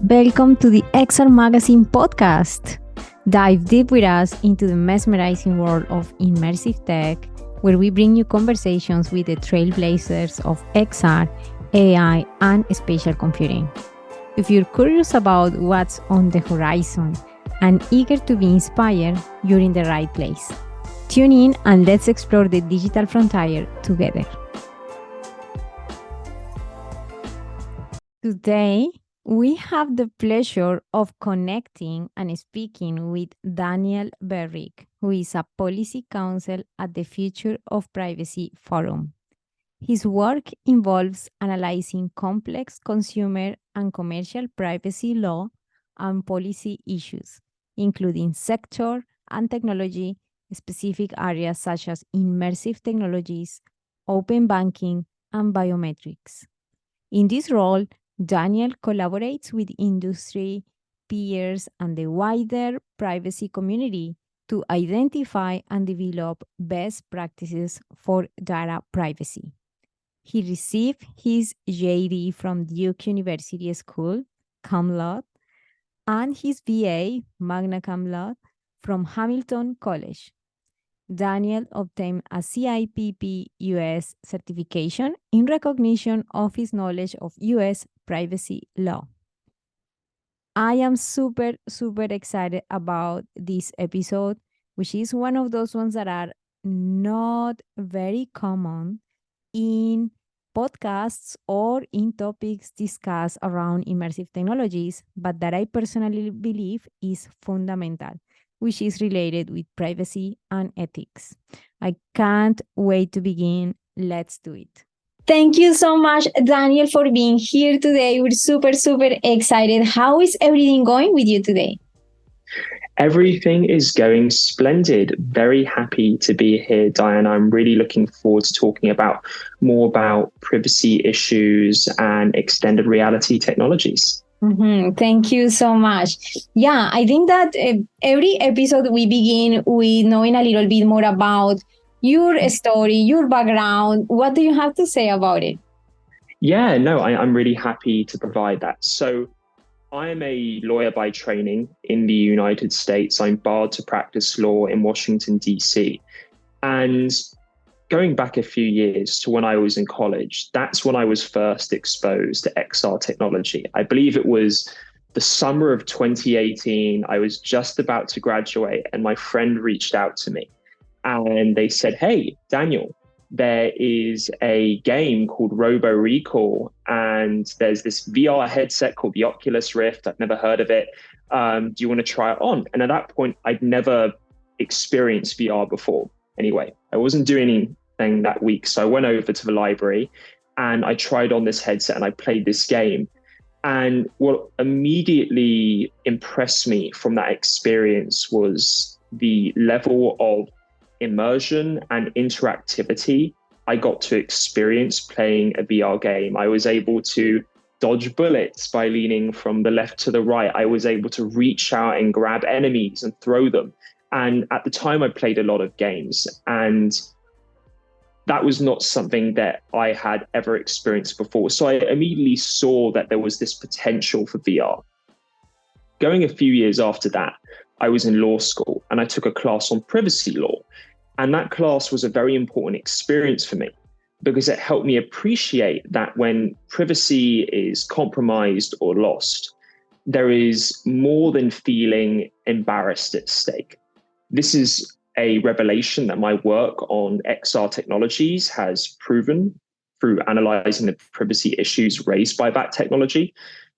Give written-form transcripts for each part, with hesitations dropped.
Welcome to the XR Magazine podcast. Dive deep with us into the mesmerizing world of immersive tech, where we bring you conversations with the trailblazers of XR, AI, and spatial computing. If you're curious about what's on the horizon and eager to be inspired, you're in the right place. Tune in and let's explore the digital frontier together. Today, we have the pleasure of connecting and speaking with Daniel Berrick, who is a Policy Counsel at the Future of Privacy Forum. His work involves analyzing complex consumer and commercial privacy law and policy issues, including sector and technology specific areas such as immersive technologies, open banking, and biometrics. In this role, Daniel collaborates with industry, peers, and the wider privacy community to identify and develop best practices for data privacy. He received his JD from Duke University School, cum laude, and his BA, magna cum laude, from Hamilton College. Daniel obtained a CIPP US certification in recognition of his knowledge of US privacy law. I am super excited about this episode, which is one of those ones that are not very common in podcasts or in topics discussed around immersive technologies, but that I personally believe is fundamental, which is related with privacy and ethics. I can't wait to begin. Let's do it. Thank you so much, Daniel, for being here today. We're super excited. How is everything going with you today? Everything is going splendid. Very happy to be here, Diana. I'm really looking forward to talking more about privacy issues and extended reality technologies. Thank you so much. Yeah, I think that every episode we begin with knowing a little bit more about your story, your background. What do you have to say about it? Yeah, no, I'm really happy to provide that. So I am a lawyer by training in the United States. I'm barred to practice law in Washington, D.C. And going back a few years to when I was in college, that's when I was first exposed to XR technology. I believe it was the summer of 2018. I was just about to graduate and my friend reached out to me and they said, "Hey, Daniel, there is a game called Robo Recall and there's this VR headset called the Oculus Rift. I've never heard of it. Do you want to try it on?" And at that point, I'd never experienced VR before. Anyway, I wasn't doing anything that week. So I went over to the library and I tried on this headset and I played this game. And what immediately impressed me from that experience was the level of immersion and interactivity I got to experience playing a VR game. I was able to dodge bullets by leaning from the left to the right. I was able to reach out and grab enemies and throw them. And at the time, I played a lot of games, and that was not something that I had ever experienced before. So I immediately saw that there was this potential for VR. Going a few years after that, I was in law school and I took a class on privacy law. And that class was a very important experience for me because it helped me appreciate that when privacy is compromised or lost, there is more than feeling embarrassed at stake. This is a revelation that my work on XR technologies has proven through analyzing the privacy issues raised by that technology,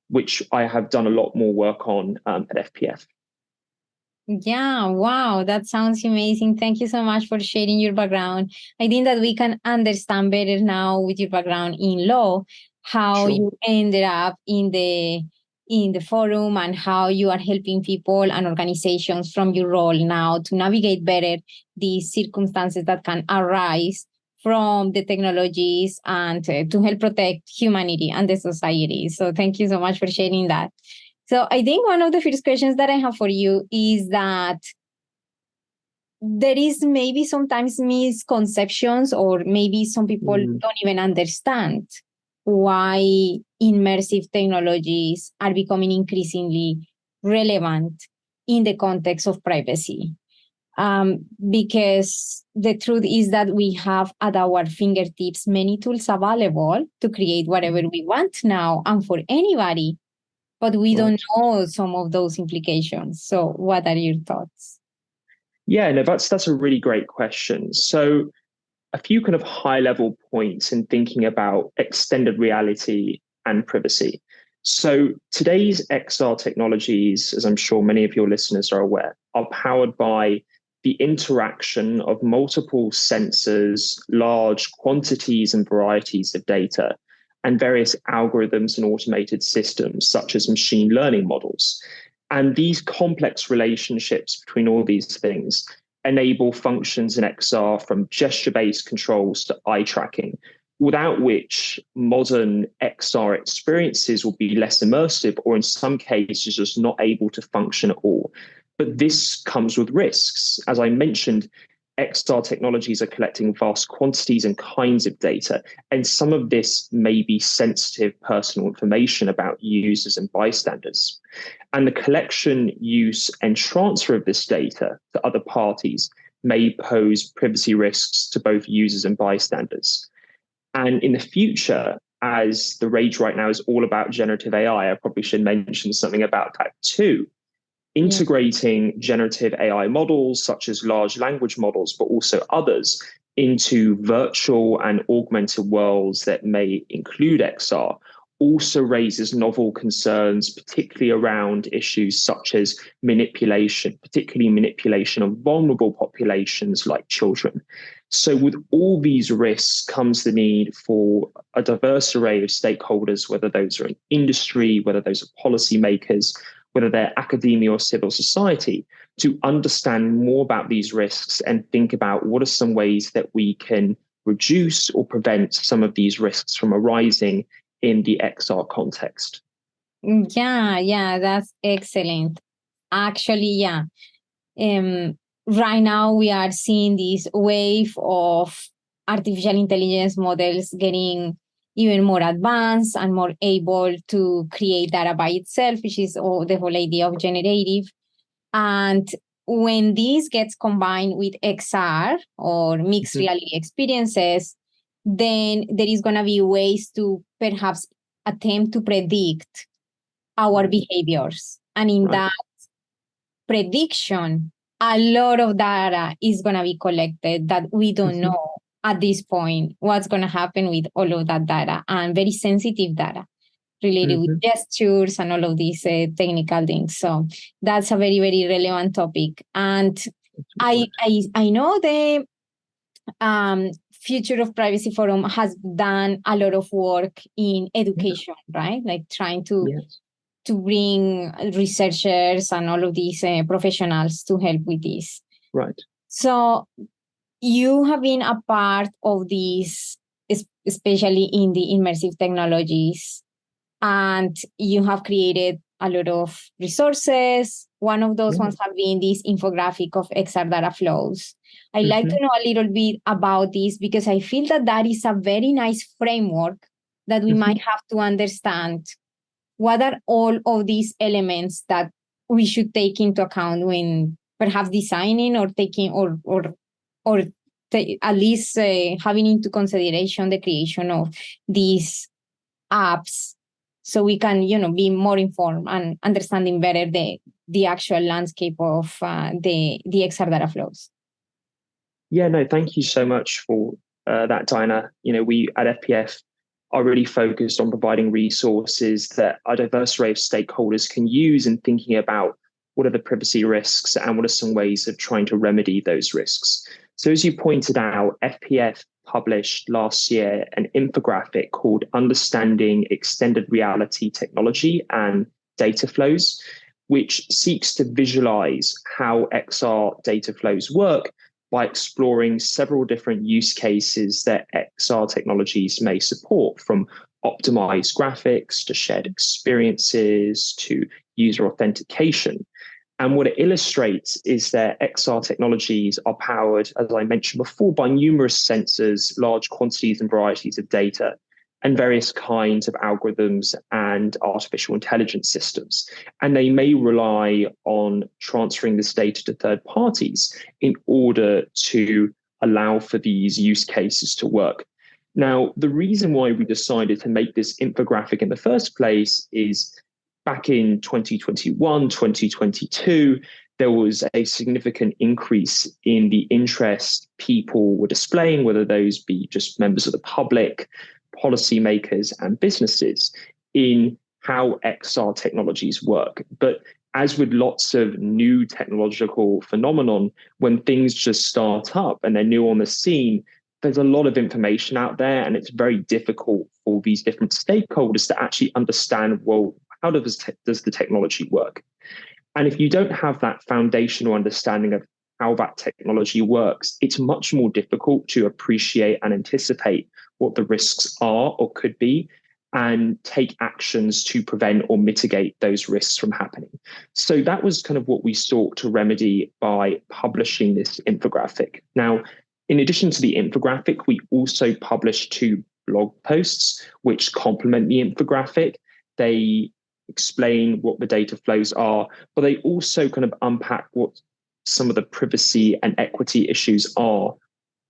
which I have done a lot more work on at FPF. Yeah, wow, that sounds amazing. Thank you so much for sharing your background. I think that we can understand better now with your background in law, how you ended up in the forum and how you are helping people and organizations from your role now to navigate better these circumstances that can arise from the technologies and to help protect humanity and the society. So thank you so much for sharing that. So I think one of the first questions that I have for you is that there is maybe sometimes misconceptions or maybe some people don't even understand why immersive technologies are becoming increasingly relevant in the context of privacy. Because the truth is that we have at our fingertips many tools available to create whatever we want now and for anybody, but we don't know some of those implications. So, what are your thoughts? Yeah, no, that's a really great question. So a few kind of high level points in thinking about extended reality and privacy. So today's XR technologies, as I'm sure many of your listeners are aware, are powered by the interaction of multiple sensors, large quantities and varieties of data, and various algorithms and automated systems, such as machine learning models. And these complex relationships between all these things enable functions in XR from gesture-based controls to eye tracking, without which modern XR experiences will be less immersive or in some cases just not able to function at all. But this comes with risks. As I mentioned, XR technologies are collecting vast quantities and kinds of data, and some of this may be sensitive personal information about users and bystanders. And the collection, use, and transfer of this data to other parties may pose privacy risks to both users and bystanders. And in the future, as the rage right now is all about generative AI, I probably should mention something about that too. Integrating generative AI models, such as large language models, but also others, into virtual and augmented worlds that may include XR also raises novel concerns, particularly around issues such as manipulation, particularly manipulation of vulnerable populations like children. So with all these risks comes the need for a diverse array of stakeholders, whether those are in industry, whether those are policymakers, whether they're academia or civil society, to understand more about these risks and think about what are some ways that we can reduce or prevent some of these risks from arising in the XR context. Yeah, that's excellent. Actually, yeah. Right now we are seeing this wave of artificial intelligence models getting even more advanced and more able to create data by itself, which is the whole idea of generative. And when this gets combined with XR or mixed reality experiences, then there is going to be ways to perhaps attempt to predict our behaviors. And in that prediction, a lot of data is going to be collected that we don't know at this point what's going to happen with all of that data, and very sensitive data related with gestures and all of these technical things. So that's a very, very relevant topic. And I know the Future of Privacy Forum has done a lot of work in education, right? Like trying to bring researchers and all of these professionals to help with this. Right. So you have been a part of these, especially in the immersive technologies, and you have created a lot of resources. One of those ones have been this infographic of XR data flows. I'd like to know a little bit about this because I feel that that is a very nice framework that we might have to understand what are all of these elements that we should take into account when perhaps designing or taking or at least having into consideration the creation of these apps, so we can be more informed and understanding better the actual landscape of the XR data flows. Yeah, no, thank you so much for that, Diana. We at FPF are really focused on providing resources that a diverse array of stakeholders can use in thinking about what are the privacy risks and what are some ways of trying to remedy those risks. So as you pointed out, FPF published last year an infographic called Understanding Extended Reality Technology and Data Flows, which seeks to visualize how XR data flows work by exploring several different use cases that XR technologies may support, from optimized graphics to shared experiences to user authentication. And what it illustrates is that XR technologies are powered, as I mentioned before, by numerous sensors, large quantities and varieties of data, and various kinds of algorithms and artificial intelligence systems. And they may rely on transferring this data to third parties in order to allow for these use cases to work. Now, the reason why we decided to make this infographic in the first place is back in 2021, 2022, there was a significant increase in the interest people were displaying, whether those be just members of the public, policymakers, and businesses, in how XR technologies work. But as with lots of new technological phenomenon, when things just start up and they're new on the scene, there's a lot of information out there, and it's very difficult for these different stakeholders to actually understand, well, how does the technology work? And if you don't have that foundational understanding of how that technology works, it's much more difficult to appreciate and anticipate what the risks are or could be, and take actions to prevent or mitigate those risks from happening. So that was kind of what we sought to remedy by publishing this infographic. Now, in addition to the infographic, we also published 2 blog posts which complement the infographic. They explain what the data flows are, but they also kind of unpack what some of the privacy and equity issues are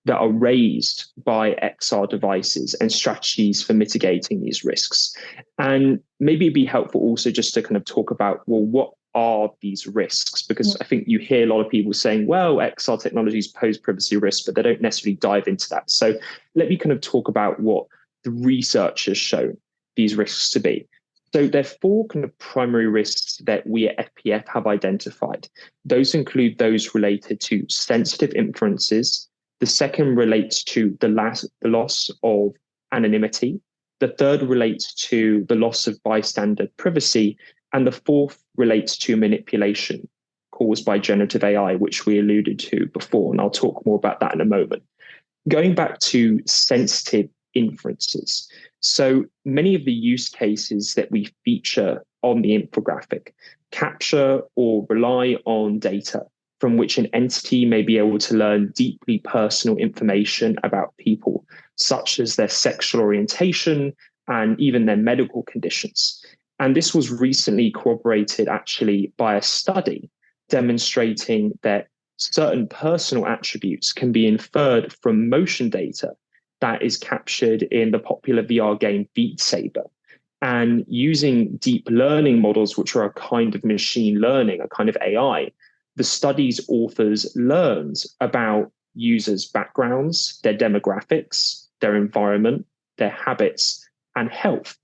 that are raised by XR devices and strategies for mitigating these risks. And maybe it'd be helpful also just to kind of talk about, well, what are these risks? Because I think you hear a lot of people saying, well, XR technologies pose privacy risks, but they don't necessarily dive into that. So let me kind of talk about what the research has shown these risks to be. So there are 4 kind of primary risks that we at FPF have identified. Those include those related to sensitive inferences. The second relates to the loss of anonymity. The third relates to the loss of bystander privacy. And the fourth relates to manipulation caused by generative AI, which we alluded to before. And I'll talk more about that in a moment. Going back to sensitive inferences. So many of the use cases that we feature on the infographic capture or rely on data from which an entity may be able to learn deeply personal information about people, such as their sexual orientation and even their medical conditions. And this was recently corroborated actually by a study demonstrating that certain personal attributes can be inferred from motion data that is captured in the popular VR game Beat Saber. And using deep learning models, which are a kind of machine learning, a kind of AI, the study's authors learned about users' backgrounds, their demographics, their environment, their habits, and health,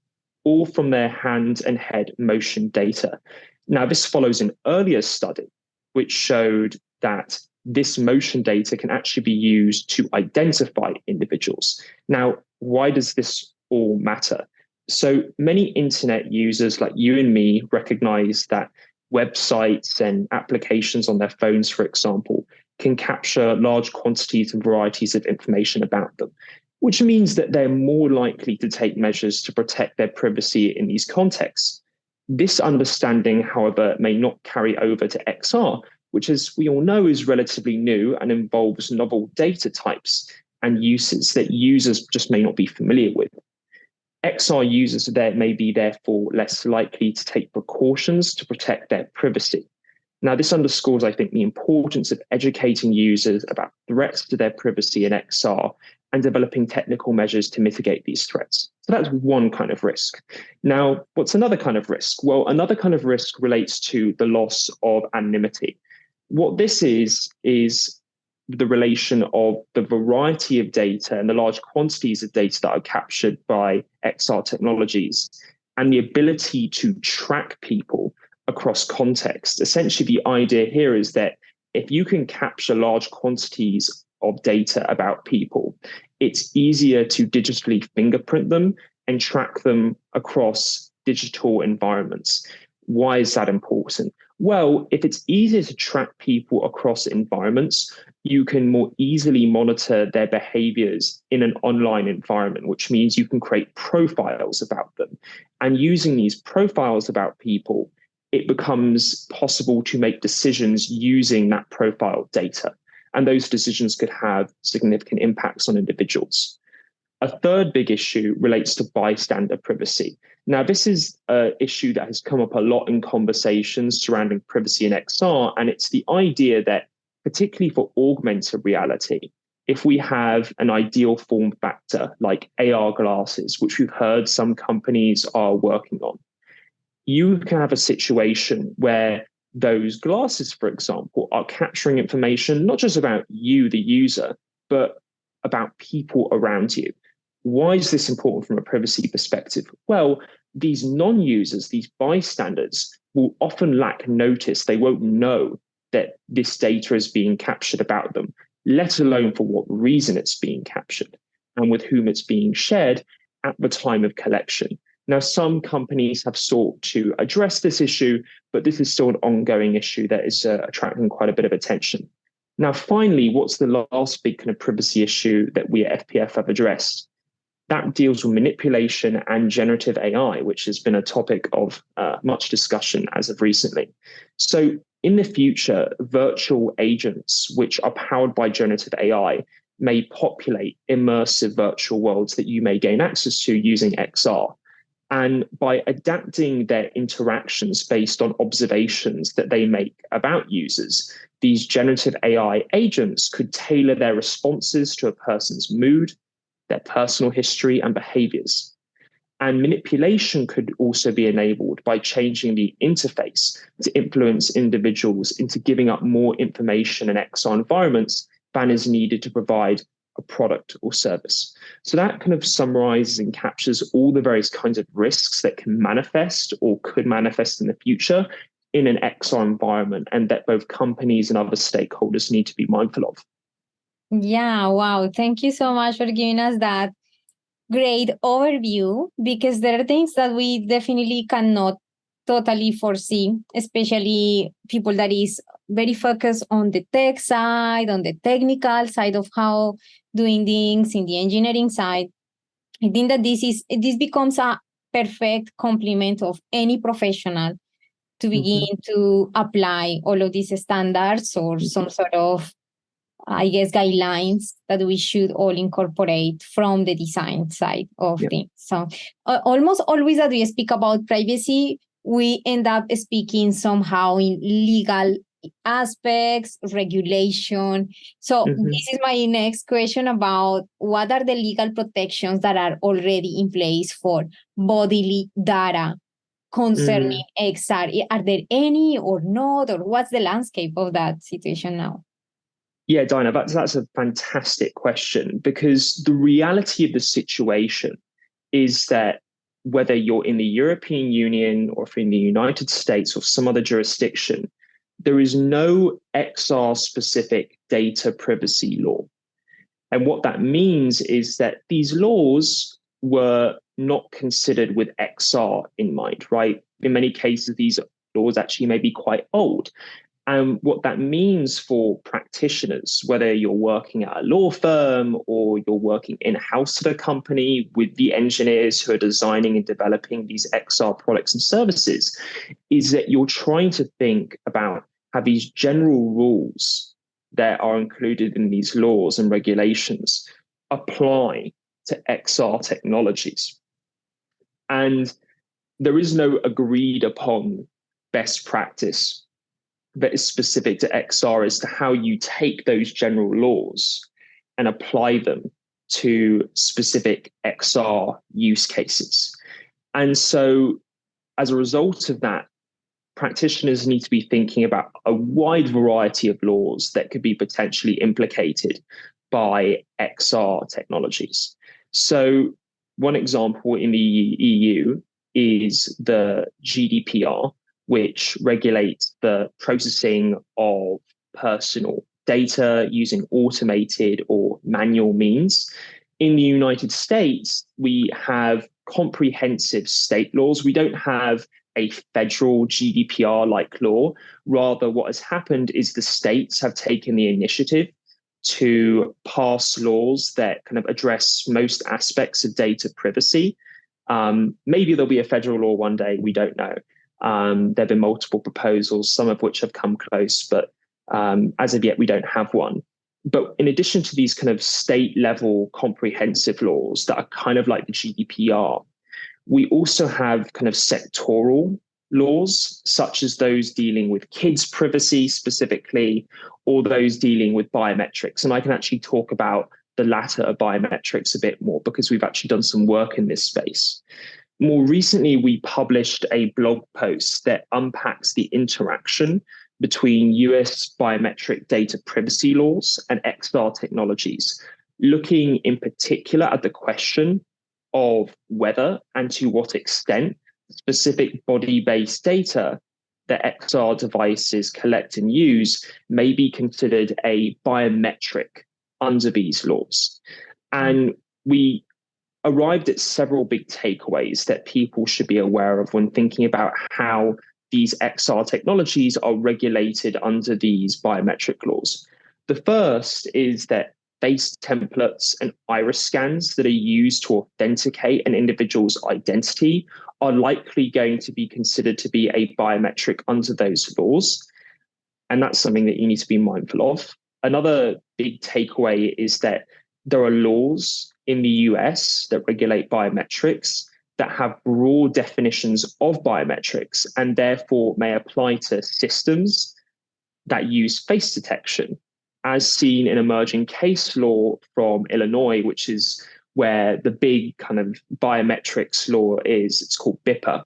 all from their hand and head motion data. Now, this follows an earlier study which showed that this motion data can actually be used to identify individuals. Now, why does this all matter? So many internet users like you and me recognize that websites and applications on their phones, for example, can capture large quantities and varieties of information about them, which means that they're more likely to take measures to protect their privacy in these contexts. This understanding, however, may not carry over to XR, which, as we all know, is relatively new and involves novel data types and uses that users just may not be familiar with. XR users there may be therefore less likely to take precautions to protect their privacy. Now, this underscores, I think, the importance of educating users about threats to their privacy in XR and developing technical measures to mitigate these threats. So that's one kind of risk. Now, what's another kind of risk? Well, another kind of risk relates to the loss of anonymity. What this is the relation of the variety of data and the large quantities of data that are captured by XR technologies and the ability to track people across context. Essentially, the idea here is that if you can capture large quantities of data about people, it's easier to digitally fingerprint them and track them across digital environments. Why is that important? Well, if it's easier to track people across environments, you can more easily monitor their behaviors in an online environment, which means you can create profiles about them. And using these profiles about people, it becomes possible to make decisions using that profile data. And those decisions could have significant impacts on individuals. A third big issue relates to bystander privacy. Now, this is an issue that has come up a lot in conversations surrounding privacy in XR, and it's the idea that, particularly for augmented reality, if we have an ideal form factor like AR glasses, which we've heard some companies are working on, you can have a situation where those glasses, for example, are capturing information not just about you, the user, but about people around you. Why is this important from a privacy perspective? Well, these non-users, these bystanders, will often lack notice. They won't know that this data is being captured about them, let alone for what reason it's being captured and with whom it's being shared at the time of collection. Now, some companies have sought to address this issue, but this is still an ongoing issue that is attracting quite a bit of attention. Now, finally, what's the last big kind of privacy issue that we at FPF have addressed? That deals with manipulation and generative AI, which has been a topic of much discussion as of recently. So in the future, virtual agents, which are powered by generative AI, may populate immersive virtual worlds that you may gain access to using XR. And by adapting their interactions based on observations that they make about users, these generative AI agents could tailor their responses to a person's mood, their personal history, and behaviors. And manipulation could also be enabled by changing the interface to influence individuals into giving up more information in XR environments than is needed to provide a product or service. So that kind of summarizes and captures all the various kinds of risks that can manifest or could manifest in the future in an XR environment, and that both companies and other stakeholders need to be mindful of. Yeah, wow. Thank you so much for giving us that great overview, because there are things that we definitely cannot totally foresee, especially people that is very focused on the tech side, on the technical side of how doing things in the engineering side. I think that this becomes a perfect complement of any professional to begin to apply all of these standards or some sort of, I guess, guidelines that we should all incorporate from the design side of things. So almost always that we speak about privacy, we end up speaking somehow in legal aspects, regulation. So this is my next question about what are the legal protections that are already in place for bodily data concerning XR? Are there any or not, or what's the landscape of that situation now? Yeah, Dinah, that's a fantastic question, because the reality of the situation is that whether you're in the European Union or if you're in the United States or some other jurisdiction, there is no XR-specific data privacy law. And what that means is that these laws were not considered with XR in mind, right? In many cases, these laws actually may be quite old. And what that means for practitioners, whether you're working at a law firm or you're working in-house at a company with the engineers who are designing and developing these XR products and services, is that you're trying to think about how these general rules that are included in these laws and regulations apply to XR technologies. And there is no agreed upon best practice that is specific to XR as to how you take those general laws and apply them to specific XR use cases. And so as a result of that, practitioners need to be thinking about a wide variety of laws that could be potentially implicated by XR technologies. So one example in the EU is the GDPR, which regulates the processing of personal data using automated or manual means. In the United States, we have comprehensive state laws. We don't have a federal GDPR-like law. Rather, what has happened is the states have taken the initiative to pass laws that kind of address most aspects of data privacy. Maybe there'll be a federal law one day, we don't know. There have been multiple proposals, some of which have come close, but as of yet, we don't have one. But in addition to these kind of state level comprehensive laws that are kind of like the GDPR, we also have kind of sectoral laws, such as those dealing with kids' privacy specifically, or those dealing with biometrics. And I can actually talk about the latter of biometrics a bit more because we've actually done some work in this space. More recently, we published a blog post that unpacks the interaction between US biometric data privacy laws and XR technologies, looking in particular at the question of whether and to what extent specific body-based data that XR devices collect and use may be considered a biometric under these laws. And we arrived at several big takeaways that people should be aware of when thinking about how these XR technologies are regulated under these biometric laws. The first is that face templates and iris scans that are used to authenticate an individual's identity are likely going to be considered to be a biometric under those laws. And that's something that you need to be mindful of. Another big takeaway is that there are laws in the US that regulate biometrics that have broad definitions of biometrics and therefore may apply to systems that use face detection, as seen in emerging case law from Illinois, which is where the big kind of biometrics law is. It's called BIPA,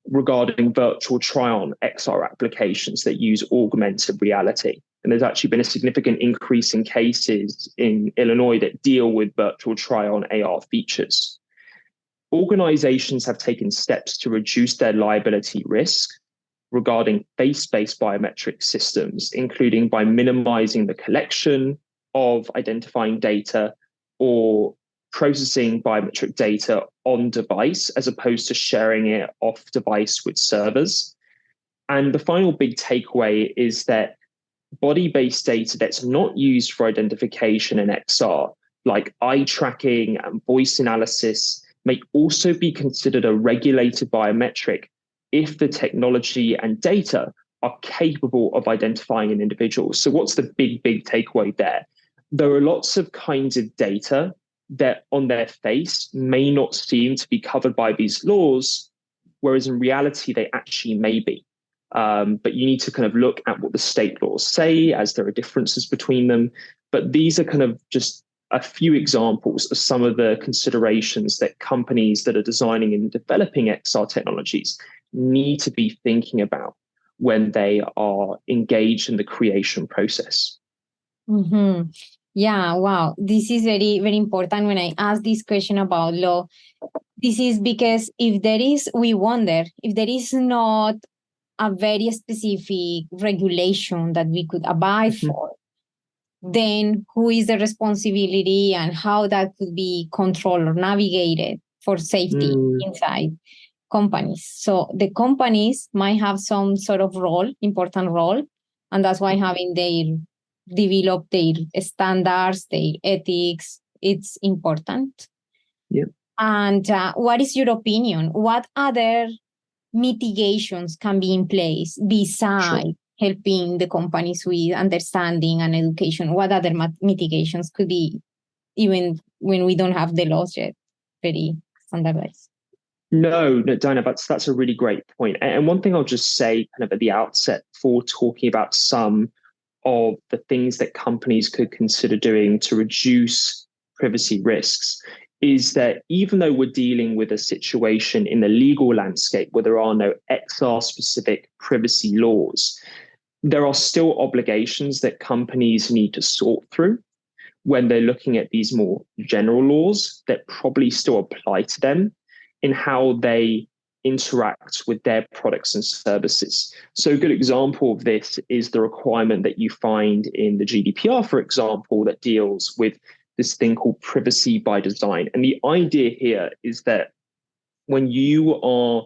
regarding virtual try-on XR applications that use augmented reality. And there's actually been a significant increase in cases in Illinois that deal with virtual try-on AR features. Organizations have taken steps to reduce their liability risk regarding face-based biometric systems, including by minimizing the collection of identifying data or processing biometric data on device as opposed to sharing it off device with servers. And the final big takeaway is that body-based data that's not used for identification in XR, like eye tracking and voice analysis, may also be considered a regulated biometric if the technology and data are capable of identifying an individual. So what's the big takeaway there? There are lots of kinds of data that on their face may not seem to be covered by these laws, whereas in reality, they actually may be. But you need to kind of look at what the state laws say, as there are differences between them. But these are kind of just a few examples of some of the considerations that companies that are designing and developing XR technologies need to be thinking about when they are engaged in the creation process. Mm-hmm. Yeah, wow. This is very, very important when I ask this question about law. This is because we wonder if there is not a very specific regulation that we could abide for, then who is the responsibility and how that could be controlled or navigated for safety inside companies. So the companies might have some sort of important role, and that's why having develop their standards, their ethics, it's important. Yeah. And what is your opinion? What other mitigations can be in place besides helping the companies with understanding and education? What other mitigations could be, even when we don't have the laws yet very standardized? No, Diana, that's a really great point. And one thing I'll just say kind of at the outset for talking about some of the things that companies could consider doing to reduce privacy risks is that even though we're dealing with a situation in the legal landscape where there are no XR specific privacy laws, there are still obligations that companies need to sort through when they're looking at these more general laws that probably still apply to them in how they interact with their products and services. So a good example of this is the requirement that you find in the GDPR, for example, that deals with this thing called privacy by design. And the idea here is that when you are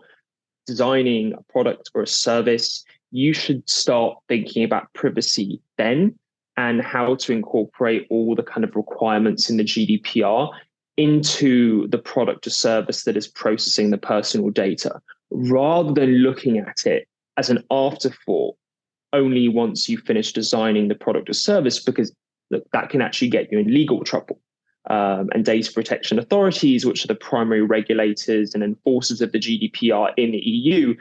designing a product or a service, you should start thinking about privacy then and how to incorporate all the kind of requirements in the GDPR into the product or service that is processing the personal data, rather than looking at it as an afterthought only once you finish designing the product or service, because look, that can actually get you in legal trouble. And data protection authorities, which are the primary regulators and enforcers of the GDPR in the EU,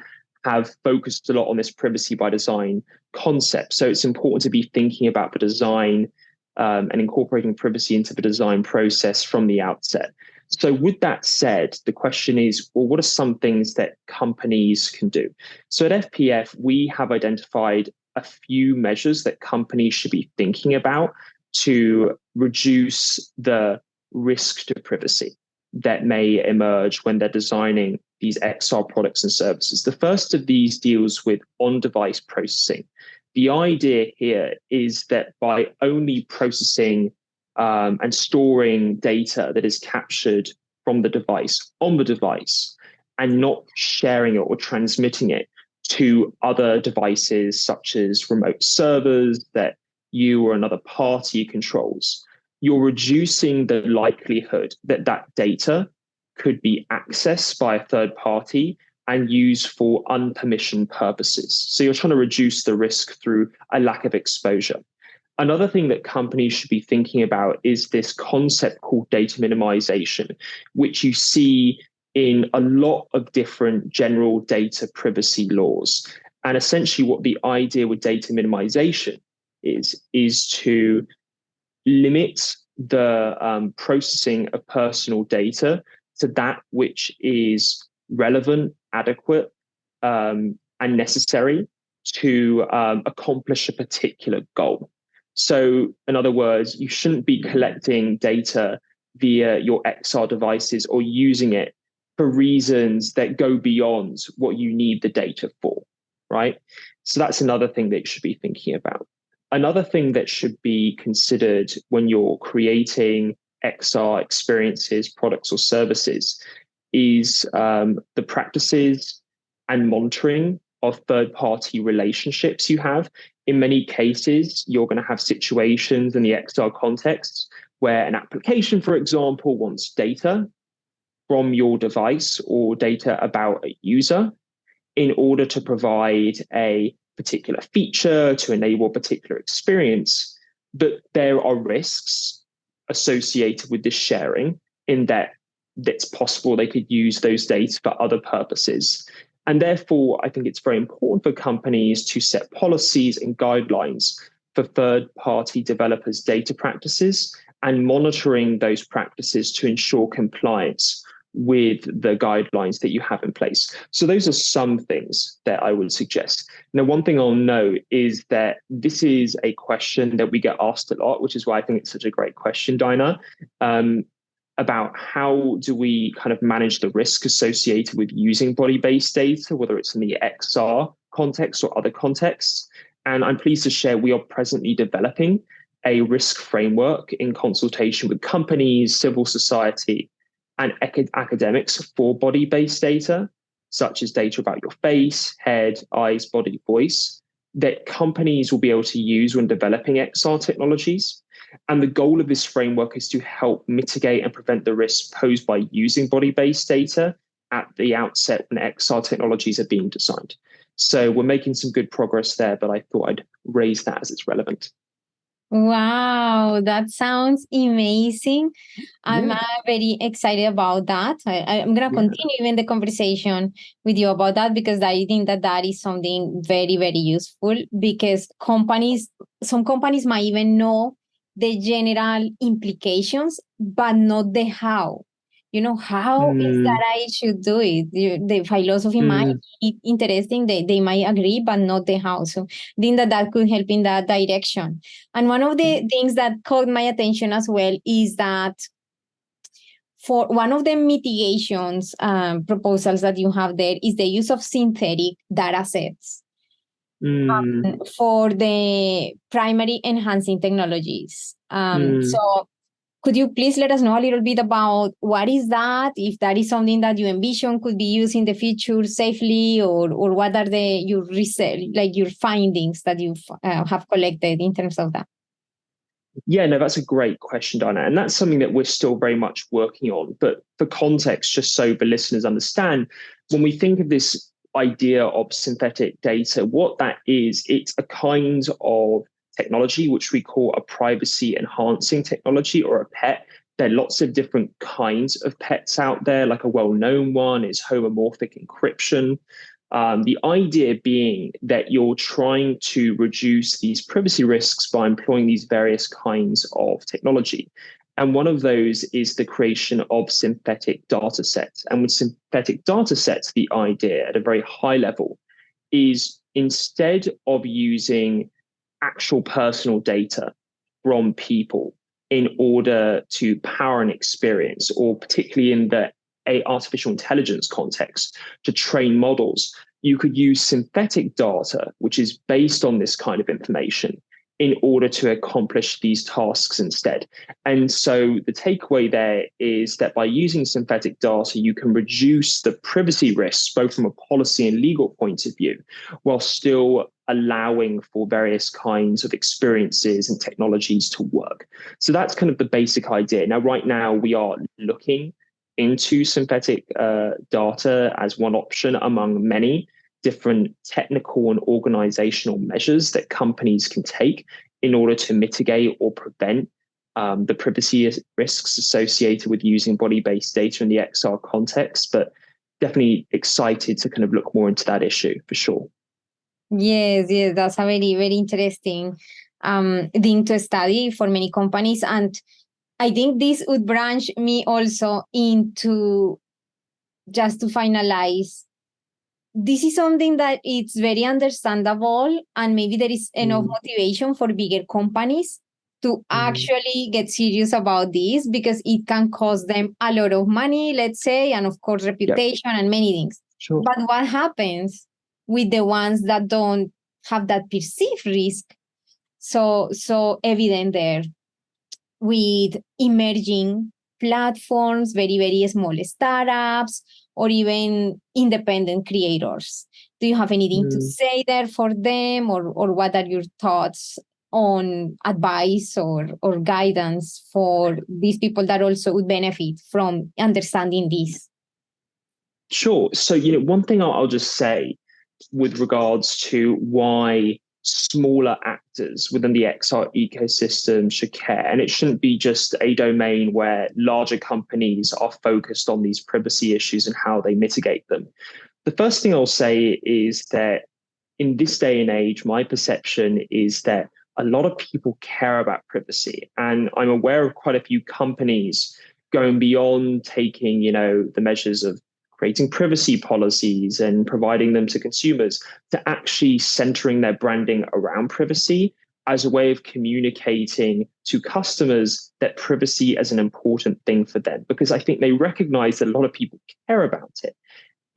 have focused a lot on this privacy by design concept. So it's important to be thinking about the design and incorporating privacy into the design process from the outset. So with that said, the question is, well, what are some things that companies can do? So at FPF, we have identified a few measures that companies should be thinking about to reduce the risk to privacy that may emerge when they're designing these XR products and services. The first of these deals with on-device processing. The idea here is that by only processing and storing data that is captured from the device on the device and not sharing it or transmitting it to other devices such as remote servers that you or another party controls, you're reducing the likelihood that that data could be accessed by a third party and used for unpermissioned purposes. So you're trying to reduce the risk through a lack of exposure. Another thing that companies should be thinking about is this concept called data minimization, which you see in a lot of different general data privacy laws. And essentially what the idea with data minimization is to limit the processing of personal data to that which is relevant, adequate, and necessary to accomplish a particular goal. So in other words, you shouldn't be collecting data via your XR devices or using it for reasons that go beyond what you need the data for, right? So that's another thing that you should be thinking about. Another thing that should be considered when you're creating XR experiences, products, or services is the practices and monitoring of third-party relationships you have. In many cases, you're going to have situations in the XR context where an application, for example, wants data from your device or data about a user in order to provide a particular feature, to enable a particular experience. But there are risks associated with this sharing in that it's possible they could use those data for other purposes. And therefore, I think it's very important for companies to set policies and guidelines for third-party developers' data practices and monitoring those practices to ensure compliance with the guidelines that you have in place. So those are some things that I would suggest. Now, one thing I'll note is that this is a question that we get asked a lot, which is why I think it's such a great question, Dinah, about how do we kind of manage the risk associated with using body-based data, whether it's in the XR context or other contexts. And I'm pleased to share we are presently developing a risk framework in consultation with companies, civil society, and academics for body-based data, such as data about your face, head, eyes, body, voice, that companies will be able to use when developing XR technologies. And the goal of this framework is to help mitigate and prevent the risks posed by using body-based data at the outset when XR technologies are being designed. So we're making some good progress there, but I thought I'd raise that as it's relevant. Wow, that sounds amazing. I'm very excited about that. I'm going to continue even the conversation with you about that because I think that that is something very, very useful because some companies might even know the general implications, but not the how. How is that I should do it? The philosophy might be interesting. They might agree, but not the how. So I think that could help in that direction. And one of the things that caught my attention as well is that for one of the mitigations proposals that you have there is the use of synthetic data sets for the primary enhancing technologies. So could you please let us know a little bit about what is that, if that is something that you envision could be used in the future safely, or what are your research, like your findings that you have collected in terms of that? Yeah, no, that's a great question, Dana. And that's something that we're still very much working on. But for context, just so the listeners understand, when we think of this idea of synthetic data, what that is, it's a kind of technology, which we call a privacy enhancing technology or a PET. There are lots of different kinds of PETs out there. Like a well-known one is homomorphic encryption. The idea being that you're trying to reduce these privacy risks by employing these various kinds of technology. And one of those is the creation of synthetic data sets. And with synthetic data sets, the idea at a very high level is instead of using actual personal data from people in order to power an experience, or particularly in the artificial intelligence context, to train models, you could use synthetic data, which is based on this kind of information, in order to accomplish these tasks instead. And so the takeaway there is that by using synthetic data, you can reduce the privacy risks, both from a policy and legal point of view, while still allowing for various kinds of experiences and technologies to work. So that's kind of the basic idea. Now, right now, we are looking into synthetic data as one option among many different technical and organizational measures that companies can take in order to mitigate or prevent the privacy risks associated with using body-based data in the XR context. But definitely excited to kind of look more into that issue for sure. Yes, that's a very, very interesting thing to study for many companies. And I think this would branch me also into, just to finalize, this is something that it's very understandable, and maybe there is enough motivation for bigger companies to actually get serious about this, because it can cost them a lot of money, let's say, and of course reputation and many things. Sure. But what happens with the ones that don't have that perceived risk so evident there, with emerging platforms, very, very small startups, or even independent creators? Do you have anything to say there for them, or what are your thoughts on advice or guidance for these people that also would benefit from understanding this? Sure. So, one thing I'll just say with regards to why smaller actors within the XR ecosystem should care, and it shouldn't be just a domain where larger companies are focused on these privacy issues and how they mitigate them. The first thing I'll say is that in this day and age, my perception is that a lot of people care about privacy, and I'm aware of quite a few companies going beyond taking, the measures of creating privacy policies and providing them to consumers, to actually centering their branding around privacy as a way of communicating to customers that privacy is an important thing for them, because I think they recognize that a lot of people care about it.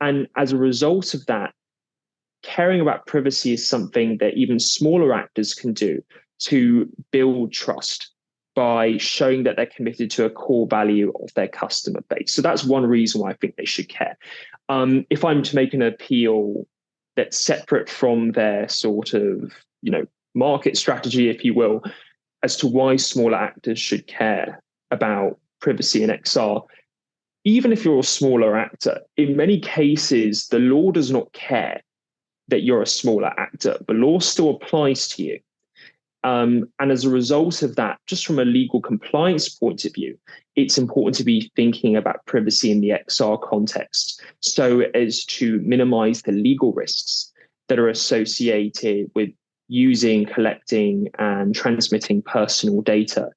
And as a result of that, caring about privacy is something that even smaller actors can do to build trust by showing that they're committed to a core value of their customer base. So that's one reason why I think they should care. If I'm to make an appeal that's separate from their sort of, market strategy, if you will, as to why smaller actors should care about privacy in XR, even if you're a smaller actor, in many cases, the law does not care that you're a smaller actor. The law still applies to you. And as a result of that, just from a legal compliance point of view, it's important to be thinking about privacy in the XR context so as to minimize the legal risks that are associated with using, collecting, and transmitting personal data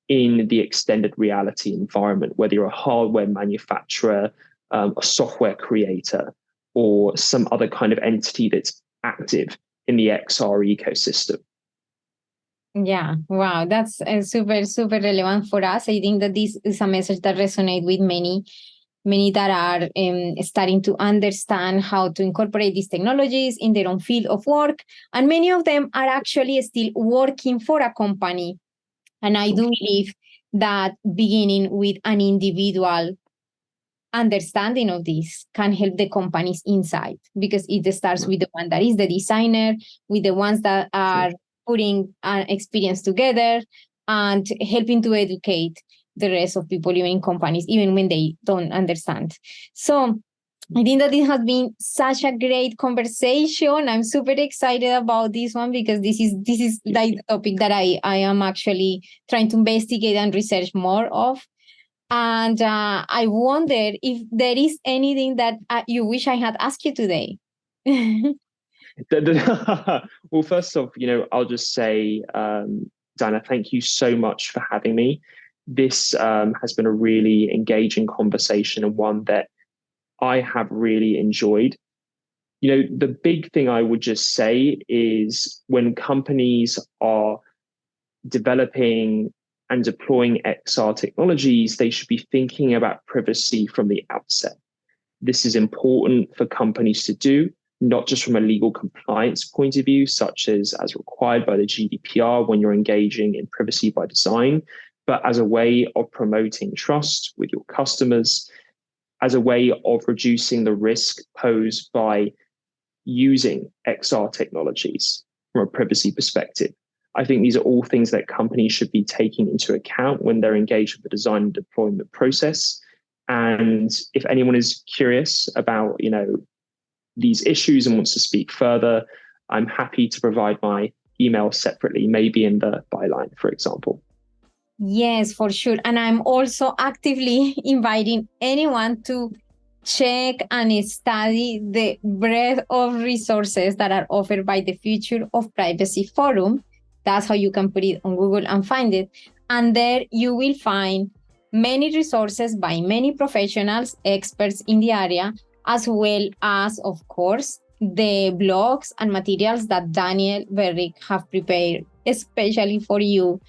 in the extended reality environment, whether you're a hardware manufacturer, a software creator, or some other kind of entity that's active in the XR ecosystem. Yeah, wow, that's super, super relevant for us. I think that this is a message that resonates with many that are starting to understand how to incorporate these technologies in their own field of work. And many of them are actually still working for a company. And I do believe that beginning with an individual understanding of this can help the companies inside, because it starts with the one that is the designer, with the ones that are putting an experience together and helping to educate the rest of people, even in companies, even when they don't understand. So I think that it has been such a great conversation. I'm super excited about this one because this is like the topic that I am actually trying to investigate and research more of. And I wonder if there is anything that you wish I had asked you today. Well, first off, I'll just say, Dana, thank you so much for having me. This has been a really engaging conversation and one that I have really enjoyed. The big thing I would just say is when companies are developing and deploying XR technologies, they should be thinking about privacy from the outset. This is important for companies to do, not just from a legal compliance point of view, such as required by the GDPR when you're engaging in privacy by design, but as a way of promoting trust with your customers, as a way of reducing the risk posed by using XR technologies from a privacy perspective. I think these are all things that companies should be taking into account when they're engaged with the design and deployment process. And if anyone is curious about, these issues and wants to speak further, I'm happy to provide my email separately, maybe in the byline, for example. Yes, for sure. And I'm also actively inviting anyone to check and study the breadth of resources that are offered by the Future of Privacy Forum. That's how you can put it on Google and find it. And there you will find many resources by many professionals, experts in the area, as well as, of course, the blogs and materials that Daniel Berrick have prepared, especially for you.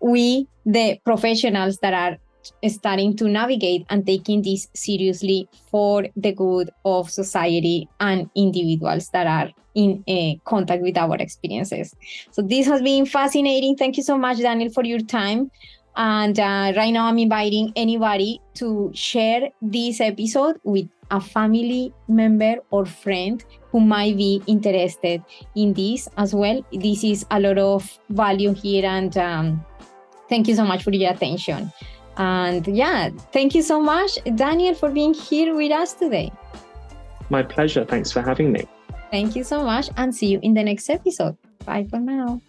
We, the professionals that are starting to navigate and taking this seriously for the good of society and individuals that are in contact with our experiences. So this has been fascinating. Thank you so much, Daniel, for your time. And right now I'm inviting anybody to share this episode with a family member or friend who might be interested in this as well. This is a lot of value here, and thank you so much for your attention. And thank you so much, Daniel, for being here with us today. My pleasure. Thanks for having me. Thank you so much, and see you in the next episode. Bye for now.